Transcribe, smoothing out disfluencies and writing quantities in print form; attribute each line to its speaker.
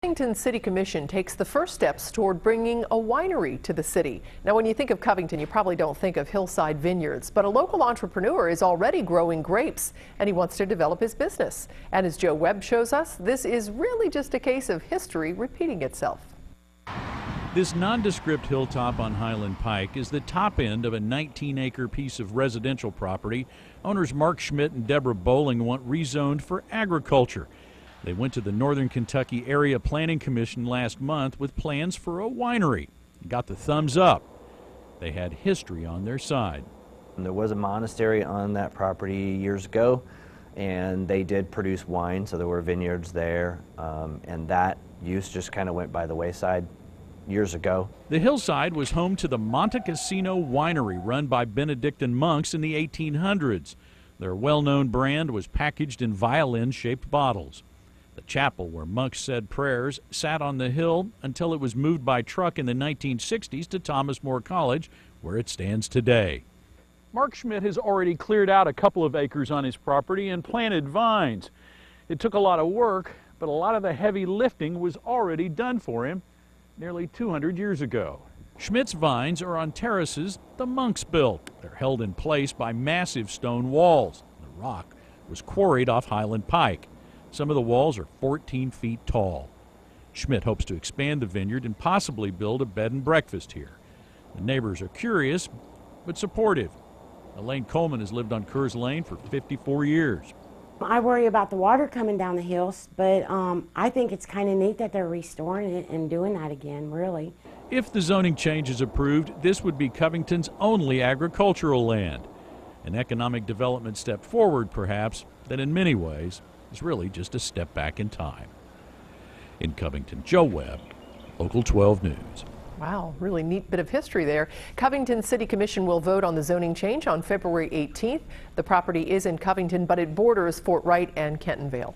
Speaker 1: Covington City Commission takes the first steps toward bringing a winery to the city. Now, when you think of Covington, you probably don't think of Hillside Vineyards, but a local entrepreneur is already growing grapes, and he wants to develop his business. And as Joe Webb shows us, this is really just a case of history repeating itself.
Speaker 2: This nondescript hilltop on Highland Pike is the top end of a 19-acre piece of residential property. Owners Mark Schmidt and Debra Boling want rezoned for agriculture. They went to the Northern Kentucky Area Planning Commission last month with plans for a winery. Got the thumbs up. They had history on their side.
Speaker 3: There was a monastery on that property years ago, and they did produce wine, so there were vineyards there, and that use just kind of went by the wayside years ago.
Speaker 2: The hillside was home to the Monte Cassino Winery, run by Benedictine monks in the 1800s. Their well-known brand was packaged in violin-shaped bottles. The chapel where monks said prayers sat on the hill until it was moved by truck in the 1960s to Thomas More College, where it stands today. Mark Schmidt has already cleared out a couple of acres on his property and planted vines. It took a lot of work, but a lot of the heavy lifting was already done for him nearly 200 years ago. Schmidt's vines are on terraces the monks built. They're held in place by massive stone walls. The rock was quarried off Highland Pike. Some of the walls are 14 feet tall. Schmidt hopes to expand the vineyard and possibly build a bed and breakfast here. The neighbors are curious, but supportive. Elaine Coleman has lived on Kuhr's Lane for 54 years.
Speaker 4: I worry about the water coming down the hills, but I think it's kind of neat that they're restoring it and doing that again, really.
Speaker 2: If the zoning change is approved, this would be Covington's only agricultural land. An economic development step forward, perhaps, that in many ways is really just a step back in time. In Covington, Joe Webb, Local 12 News.
Speaker 1: Wow, really neat bit of history there. Covington City Commission will vote on the zoning change on February 18th. The property is in Covington, but it borders Fort Wright and Kentonvale.